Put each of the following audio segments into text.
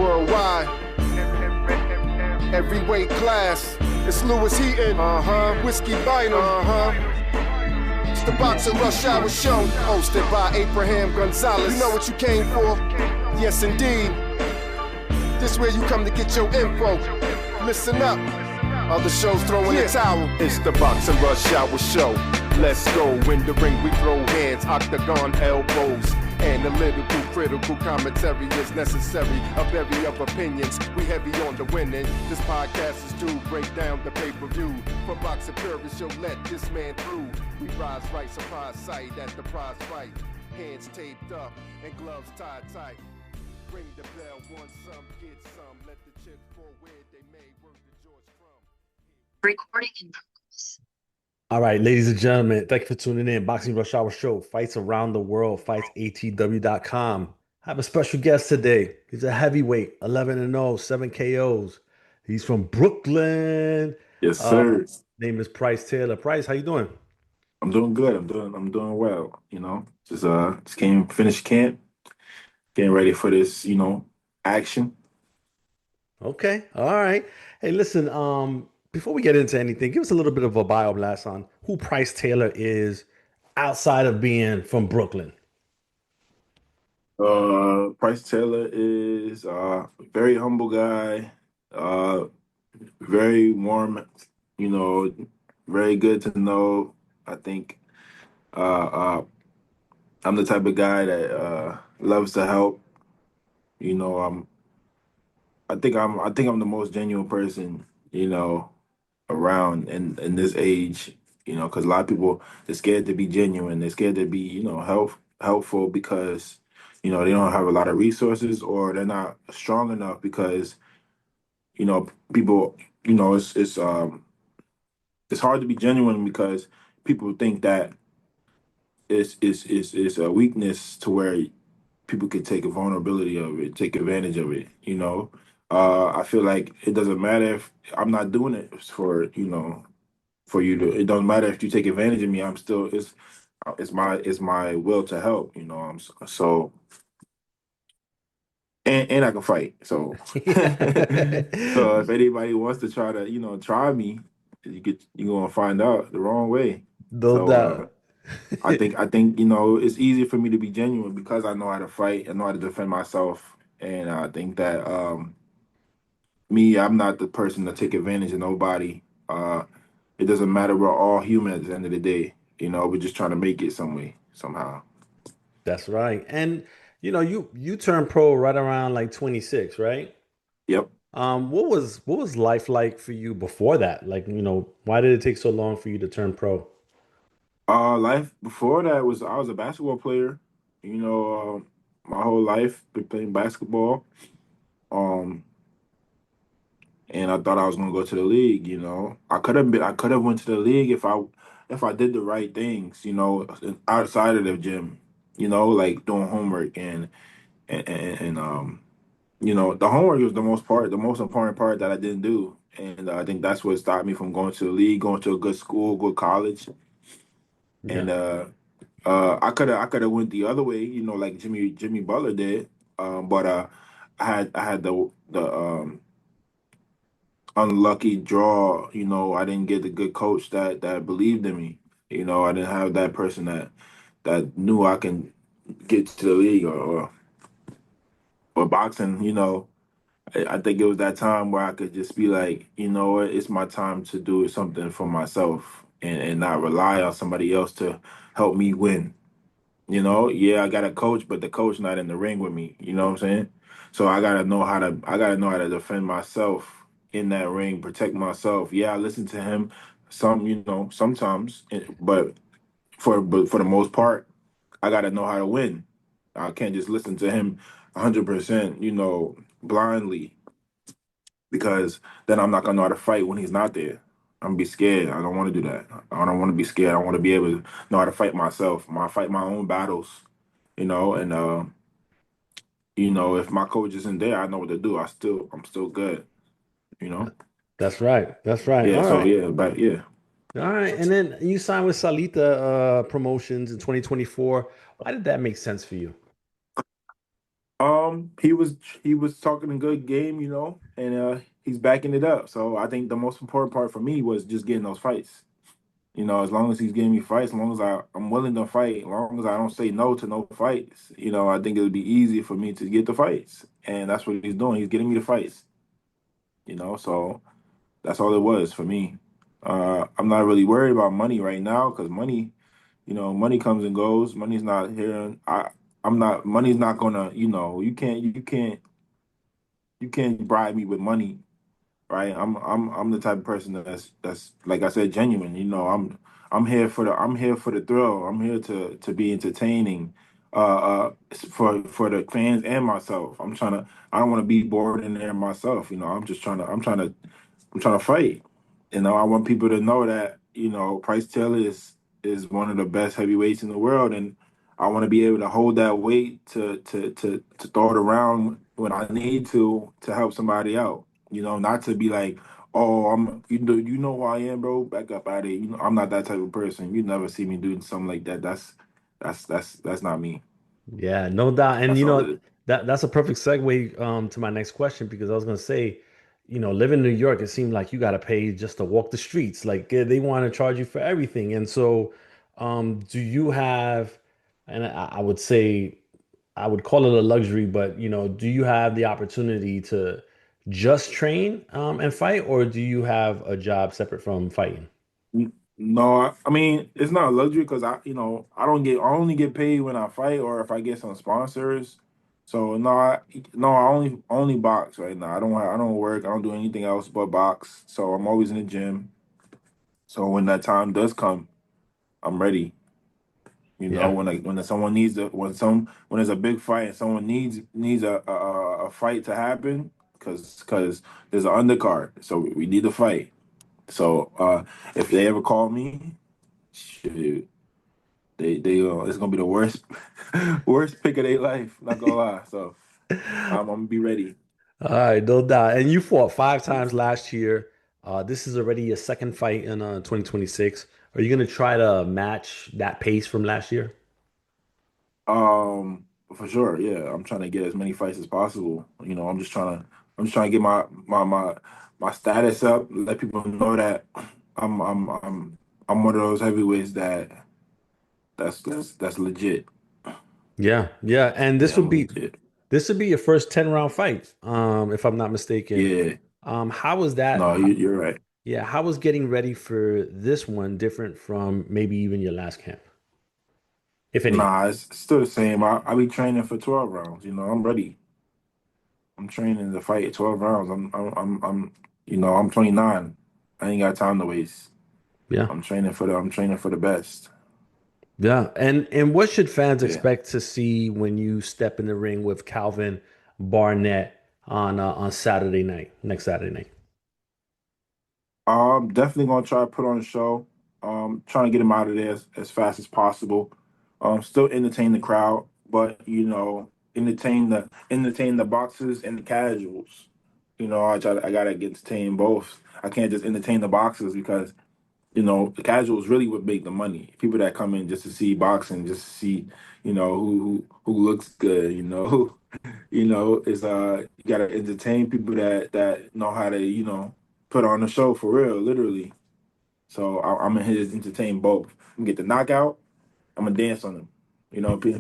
worldwide. Every weight class. It's Lewis Heaton. Whiskey Bynum. It's the Boxing Rush Hour Show, hosted by Abraham Gonzalez. You know what you came for? Yes, indeed. This where you come to get your info. Listen up. Other shows throwing the towel. It's the Boxing Rush Hour Show. Let's go. In the ring we throw hands, octagon elbows. Analytical, critical commentary is necessary. A bevy of opinions, we heavy on the winning. This podcast is to break down the pay-per-view. For boxing purists, you'll let this man through. We rise right, surprise sight at the prize fight. Hands taped up and gloves tied tight. Ring the bell, want some, get some. Let the chips pour where they may. Word to George Crumb. Recording in progress. All right, ladies and gentlemen, thank you for tuning in. Boxing Rush Hour Show, fights around the world, fightsatw.com. I have a special guest today. He's a heavyweight, 11-0, 7 KOs. He's from Brooklyn. Yes, sir. Name is Pryce Taylor. Pryce, how you doing? I'm doing good. I'm doing well. Just finished camp, getting ready for this, action. Okay, all right. Hey, listen, before we get into anything, give us a little bit of a bio blast on who Pryce Taylor is outside of being from Brooklyn. Pryce Taylor is a very humble guy, very warm, very good to know. I think I'm the type of guy that loves to help. I think I'm the most genuine person, around in this age, because a lot of people, they're scared to be genuine. They're scared to be, helpful because, they don't have a lot of resources, or they're not strong enough because, people, it's hard to be genuine because people think that it's a weakness to where people can take a vulnerability of it, take advantage of it, I feel like it doesn't matter if I'm not doing it for for you to. It doesn't matter if you take advantage of me. I'm still it's my will to help. So and I can fight. So so if anybody wants to try to try me, you're gonna find out the wrong way. No doubt. I think it's easy for me to be genuine because I know how to fight. I know how to defend myself, and I think that I'm not the person to take advantage of nobody. It doesn't matter. We're all human at the end of the day. We're just trying to make it some way, somehow. That's right. And you turned pro right around like 26, right? Yep. What was life like for you before that? Like, why did it take so long for you to turn pro? Life before that was I was a basketball player. My whole life been playing basketball. And I thought I was gonna go to the league. I could have went to the league if I did the right things. Outside of the gym. Like doing homework and the homework was the most important part that I didn't do, and I think that's what stopped me from going to the league, going to a good school, good college, and Yeah. I could have went the other way, like Jimmy Butler did, but I had the unlucky draw. I didn't get the good coach that believed in me. I didn't have that person that knew I can get to the league or boxing. I think it was that time where I could just be like, what, it's my time to do something for myself and not rely on somebody else to help me win. Yeah, I got a coach, but the coach not in the ring with me. You know what I'm saying? So I gotta know how to defend myself in that ring, protect myself. Yeah, I listen to him sometimes, but for the most part, I gotta know how to win. I can't just listen to him 100%, blindly, because then I'm not gonna know how to fight when he's not there. I'm gonna be scared. I don't want to do that. I don't want to be scared. I want to be able to know how to fight myself. Fight my own battles, and if my coach isn't there, I know what to do. I'm still good, you know. That's right. That's right. Yeah. All So right. yeah, but yeah. All right. And then you signed with Salita Promotions in 2024. Why did that make sense for you? He was talking a good game, and he's backing it up. So I think the most important part for me was just getting those fights. As long as he's getting me fights, as long as I'm willing to fight, as long as I don't say no to no fights, I think it would be easy for me to get the fights. And that's what he's doing. He's getting me the fights, so that's all it was for me. I'm not really worried about money right now because money, money comes and goes. Money's not here. I'm not, money's not gonna, you can't bribe me with money, right? I'm the type of person that's like I said, genuine. I'm here for the thrill. I'm here to be entertaining, for the fans and myself. I don't want to be bored in there myself. I'm trying to fight. I want people to know that Pryce Taylor is one of the best heavyweights in the world, and I want to be able to hold that weight to throw it around when I need to help somebody out. Not to be like, oh, you know who I am, bro. Back up out of it. I'm not that type of person. You never see me doing something like that. That's not me. Yeah, no doubt. And That's you all know, it is. that's a perfect segue to my next question because I was gonna say, living in New York, it seemed like you gotta pay just to walk the streets. Like they want to charge you for everything. And so, do you have, and I would say I would call it a luxury, but do you have the opportunity to just train and fight, or do you have a job separate from fighting? No, I mean it's not a luxury because I only get paid when I fight or if I get some sponsors. So I only box right now. I don't work. I don't do anything else but box. So I'm always in the gym. So when that time does come, I'm ready. Yeah. When someone needs when there's a big fight and someone needs a fight to happen because there's an undercard. So we need a fight. So if they ever call me, shoot. They it's gonna be the worst worst pick of their life. Not gonna lie. So I'm gonna be ready. All right, no doubt. And you fought 5 times last year. This is already your second fight in 2026. Are you going to try to match that pace from last year? For sure. Yeah, I'm trying to get as many fights as possible. I'm just trying to get my status up. Let people know that I'm I'm I'm I'm one of those heavyweights that's legit. Yeah, yeah. And Yeah, I'm legit. this would be your first 10-round fight, if I'm not mistaken. Yeah. How was that? No, you're right. Yeah, how was getting ready for this one different from maybe even your last camp, if anything? Nah, it's still the same. I be training for 12 rounds. I'm ready. I'm training to fight 12 rounds. I'm 29. I ain't got time to waste. Yeah. I'm training for the best. Yeah, and what should fans Yeah. expect to see when you step in the ring with Calvin Barnett on Saturday night, next Saturday night? I'm definitely gonna try to put on a show. Trying to get him out of there as fast as possible. Still entertain the crowd, but entertain the boxers and the casuals. I gotta entertain both. I can't just entertain the boxers because the casuals really would make the money. People that come in just to see boxing, just to see, who looks good, is you gotta entertain people that know how to, put on a show for real, literally. So I'm in here to entertain both. I'm get the knockout, I'm gonna dance on them.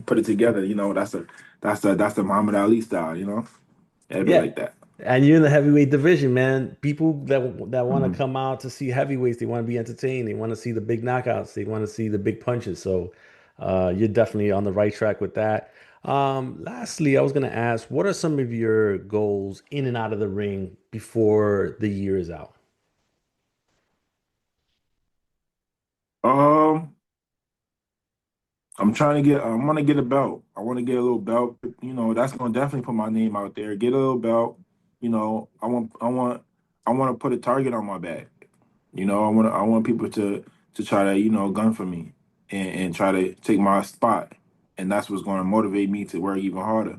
Put it together, that's the Muhammad Ali style, It'd be Yeah, like that. and you're in the heavyweight division, man. People that want to Mhm. come out to see heavyweights, they want to be entertained. They want to see the big knockouts. They want to see the big punches. So, you're definitely on the right track with that. Lastly, I was going to ask, what are some of your goals in and out of the ring before the year is out? Um, I want to get a belt. I want to get a little belt. That's going to definitely put my name out there. Get a little belt. I want to put a target on my back. I want people to try to, gun for me and try to take my spot. And that's what's going to motivate me to work even harder.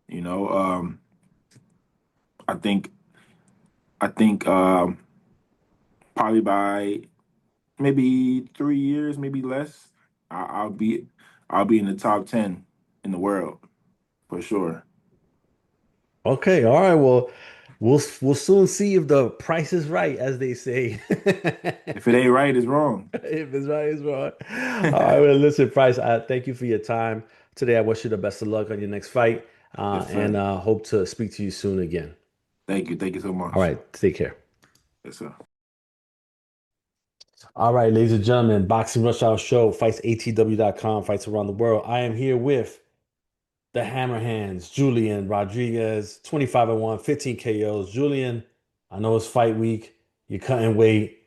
You know, um, I think, I think probably by maybe 3 years, maybe less, I, I'll be, I'll be in the top 10 in the world for sure. Okay, all right. Well, we'll soon see if the price is right, as they say. If it ain't right, it's wrong. If it's right, it's right. All right, well, listen, Price, I thank you for your time today. I wish you the best of luck on your next fight, Yes, and sir. hope to speak to you soon again. Thank you. Thank you so All much. right, take care. Yes, sir. All right, ladies and gentlemen, Boxing Rush Hour Show, fightsatw.com, fights around the world. I am here with the Hammer Hands, Julian Rodriguez, 25-1, 15 KOs. Julian, I know it's fight week. You're cutting weight.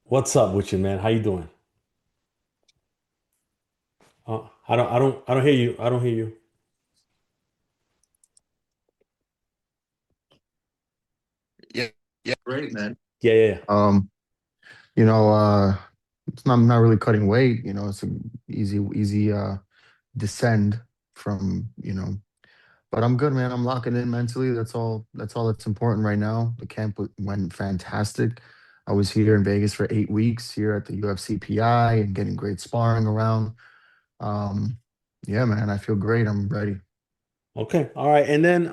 What's up with you, man? How you doing? I don't hear you. I don't hear you. Yeah, yeah, great, man. Yeah, yeah, yeah. Um, you know, it's not, I'm not really cutting weight. It's an easy descend from, but I'm good, man. I'm locking in mentally. That's all that's important right now. The camp went fantastic. I was here in Vegas for 8 weeks here at the UFC PI and getting great sparring around. Um, yeah, man, I feel great. I'm ready. Okay. All right. And then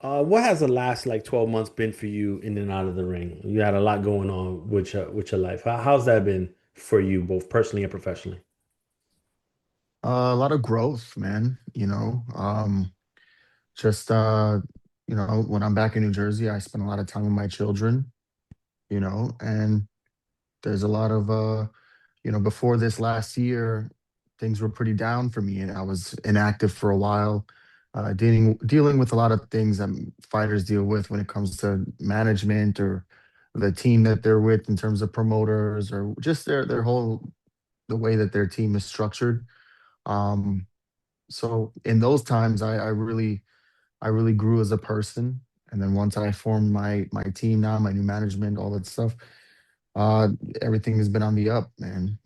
what has the last like 12 months been for you in and out of the ring? You had a lot going on with your life. How's that been for you, both personally and professionally? A lot of growth, man. Just when I'm back in New Jersey, I spend a lot of time with my children, and there's a lot of before this last year, things were pretty down for me and I was inactive for a while, dealing with a lot of things that fighters deal with when it comes to management or the team that they're with in terms of promoters or just their whole the way that their team is structured. Um, so in those times, I really grew as a person. And then once I formed my team now, my new management, all that stuff, uh, everything has been on the up, man.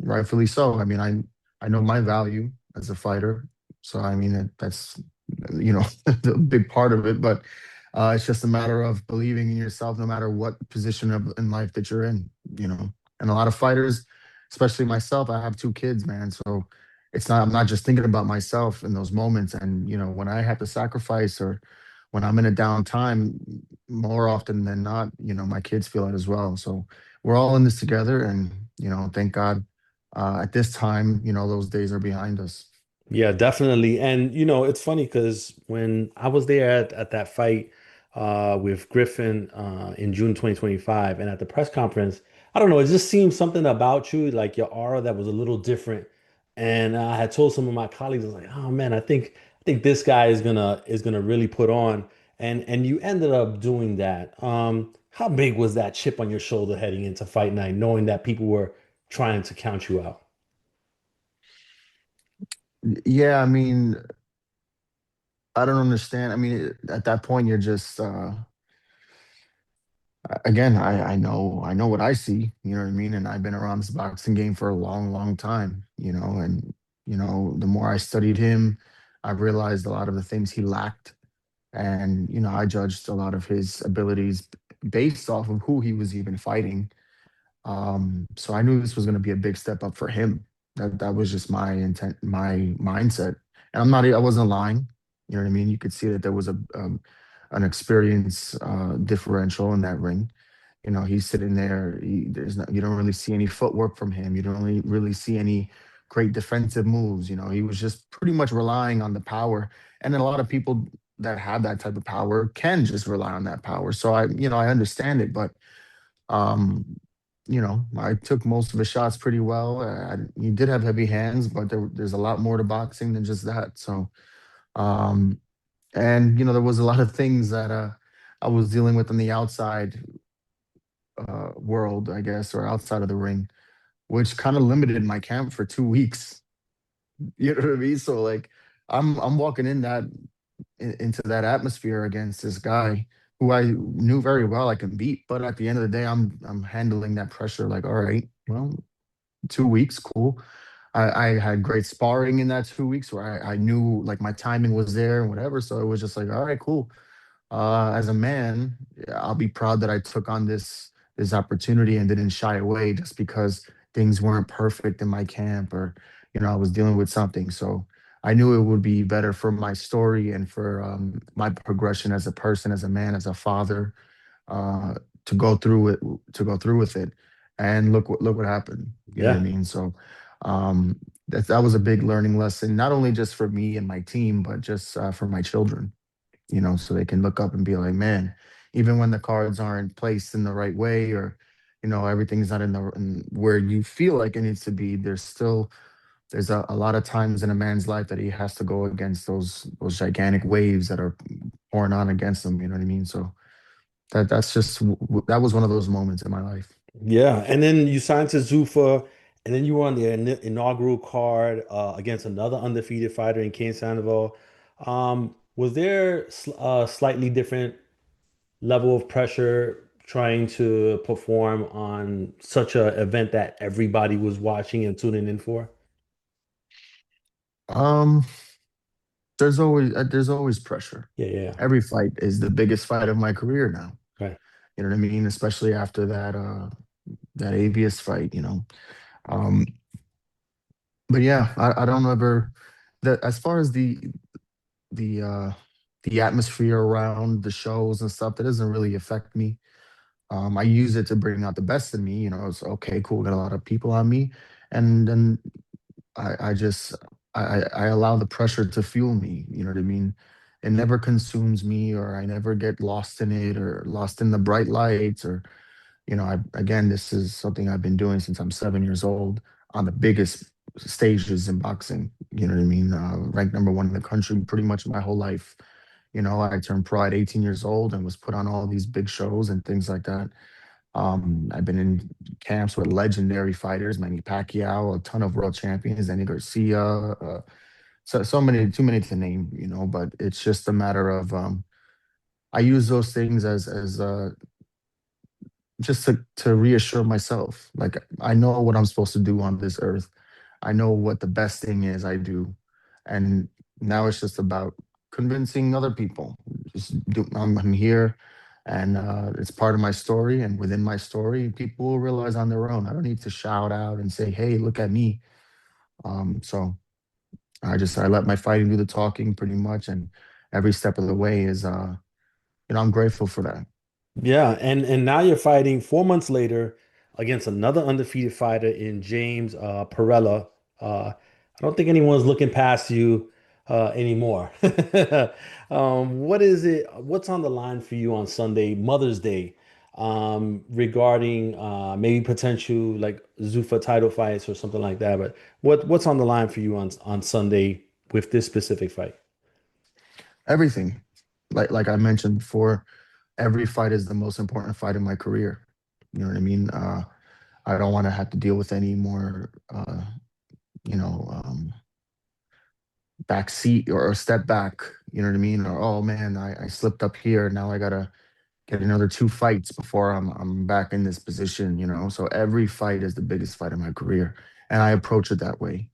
Rightfully so. I mean, I know my value as a fighter, so I mean that's a big part of it. But it's just a matter of believing in yourself, no matter what position in life that you're in. You know, and a lot of fighters, especially myself, I have two kids, man. So it's not I'm not just thinking about myself in those moments. And when I have to sacrifice or when I'm in a down time, more often than not, my kids feel it as well. So we're all in this together, and thank God, at this time, those days are behind us. Yeah, definitely. And it's funny because when I was there at that fight with Griffin in June 2025 and at the press conference, I don't know, it just seemed something about you, like your aura that was a little different. And I had told some of my colleagues, I was like, oh man, I think this guy is gonna really put on. And you ended up doing that. How big was that chip on your shoulder heading into fight night, knowing that people were trying to count you out? Yeah, I mean, I don't understand. I mean, at that point, you're just again, I know what I see, you know what I mean? And I've been around this boxing game for a long, long time, and the more I studied him, I realized a lot of the things he lacked. And, I judged a lot of his abilities based off of who he was even fighting. So I knew this was going to be a big step up for him. That was just my intent, my mindset. And I wasn't lying. You know what I mean? You could see that there was an experience differential in that ring. He's sitting there. You don't really see any footwork from him. You don't really see any great defensive moves. He was just pretty much relying on the power. And then a lot of people that have that type of power can just rely on that power. So I understand it, but um, I took most of his shots pretty well. He did have heavy hands, but there's a lot more to boxing than just that. So, um, and there was a lot of things that I was dealing with on the outside world, I guess, or outside of the ring, which kind of limited my camp for 2 weeks. You know what I mean? So like, I'm walking into that atmosphere against this guy who I knew very well I can beat. But at the end of the day, I'm handling that pressure like, all right, well, 2 weeks, cool. I had great sparring in that 2 weeks where I knew like my timing was there and whatever. So it was just like, all right, cool. As a man, I'll be proud that I took on this opportunity and didn't shy away just because things weren't perfect in my camp or I was dealing with something. So I knew it would be better for my story and for my progression as a person, as a man, as a father, uh, to go through it, to go through with it. And look what happened. You know what I Yeah. mean? So um, that was a big learning lesson, not only just for me and my team, but just for my children. So they can look up and be like, man, even when the cards aren't placed in the right way, or everything's not in where you feel like it needs to be, there's a lot of times in a man's life that he has to go against those gigantic waves that are pouring on against him. You know what I mean? So that was one of those moments in my life. Yeah. And then you signed to Zuffa, and then you were on the inaugural card against another undefeated fighter in Ken Sandoval. Was there slightly different level of pressure trying to perform on such a event that everybody was watching and tuning in for? Um, there's always pressure. Yeah, yeah. Every fight is the biggest fight of my career now. Right. You know what I mean? Especially after that ABS fight. Um, but yeah, I don't ever that as far as the uh the atmosphere around the shows and stuff, that doesn't really affect me. I use it to bring out the best in me. It's okay, cool, got a lot of people on me, and then I just I allow the pressure to fuel me. You know what I mean? It never consumes me, or I never get lost in it, or lost in the bright lights, or again, this is something I've been doing since I'm 7 years old on the biggest stages in boxing. You know what I mean? Ranked number one in the country pretty much my whole life. I turned pro at 18 years old and was put on all these big shows and things like that. I've been in camps with legendary fighters, Manny Pacquiao, a ton of world champions, Danny Garcia, so many, too many to name, but it's just a matter of I use those things as just to reassure myself. Like, I know what I'm supposed to do on this earth. I know what the best thing is I do. And now it's just about convincing other people. I'm here, and it's part of my story. And within my story, people will realize on their own. I don't need to shout out and say, hey, look at me. So I let my fighting do the talking pretty much. And every step of the way is, I'm grateful for that. Yeah, and now you're fighting 4 months later against another undefeated fighter in James Perella. I don't think anyone's looking past you anymore. What is it? What's on the line for you on Sunday, Mother's Day, regarding maybe potential like Zuffa title fights or something like that? But what's on the line for you on Sunday with this specific fight? Everything. Like I mentioned before, every fight is the most important fight in my career. You know what I mean? I don't want to have to deal with any more, you know, um, back seat or a step back. You know what I mean? Or, oh man, I slipped up here. Now I gotta get another two fights before I'm back in this position. So every fight is the biggest fight of my career, and I approach it that way.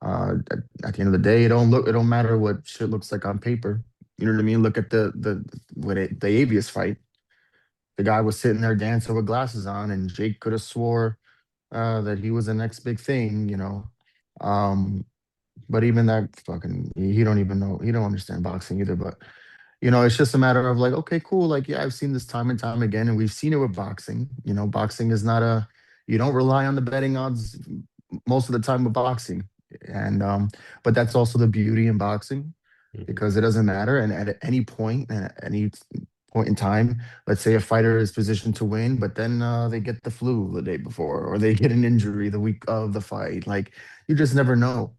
At the end of the day, it don't matter what shit looks like on paper. You know what I mean? Look at the Avius fight. The guy was sitting there dancing with glasses on, and Jake could have swore that he was the next big thing. Um, but even that fucking he don't even know, he don't understand boxing either. But it's just a matter of like, okay, cool. Like, yeah, I've seen this time and time again, and we've seen it with boxing. Boxing is not a you don't rely on the betting odds most of the time with boxing, and but that's also the beauty in boxing, Mhm. because it doesn't matter. And at any point, and at any point in time, let's say a fighter is positioned to win, but then they get the flu the day before, or they get an injury the week of the fight. Like, you just never know.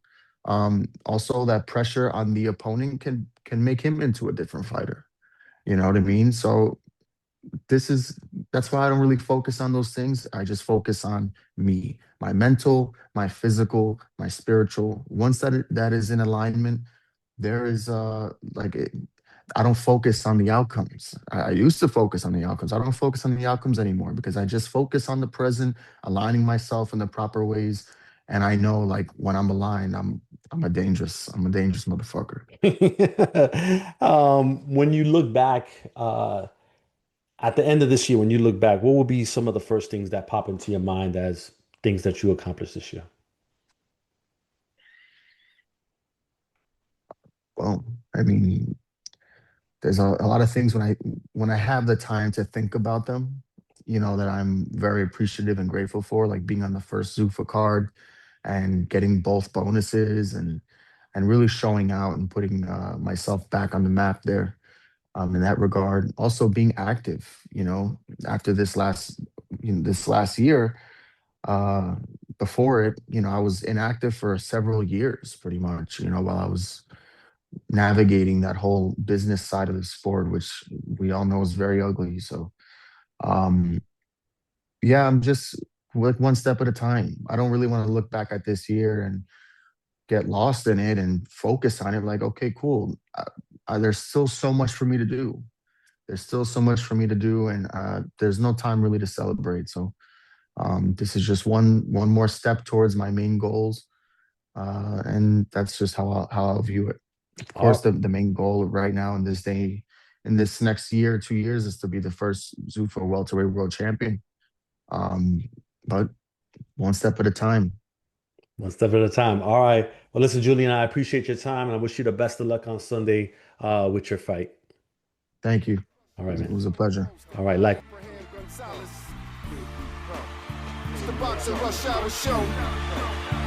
Also, that pressure on the opponent can make him into a different fighter. You know what I mean? So this is that's why I don't really focus on those things. I just focus on me, my mental, my physical, my spiritual. Once that is in alignment, there is I don't focus on the outcomes. I used to focus on the outcomes. I don't focus on the outcomes anymore, because I just focus on the present, aligning myself in the proper ways. And I know, like, when I'm aligned, I'm a dangerous motherfucker. When you look back, at the end of this year, when you look back, what will be some of the first things that pop into your mind as things that you accomplished this year? Well, I mean, there's a lot of things when I have the time to think about them, that I'm very appreciative and grateful for, like being on the first Zuffa card and getting both bonuses and really showing out and putting myself back on the map there, in that regard. Also being active, after this last year, uh, before it, I was inactive for several years, pretty much, while I was navigating that whole business side of the sport, which we all know is very ugly. So, um, yeah, I'm just with one step at a time. I don't really want to look back at this year and get lost in it and focus on it. Like, okay, cool. There's still so much for me to do. There's still so much for me to do, and there's no time really to celebrate. So, this is just one more step towards my main goals, and that's just how I'll view it. Of course, All, the main goal right now in this next year, 2 years, is to be the first Zuffa welterweight world champion. Um, but one step at a time. one step at a time. All right. Well, listen, Julian, I appreciate your time, and I wish you the best of luck on Sunday with your fight. Thank you. All right, It man. was a pleasure. All right. Like. It's the Boxing Rush Hour Show.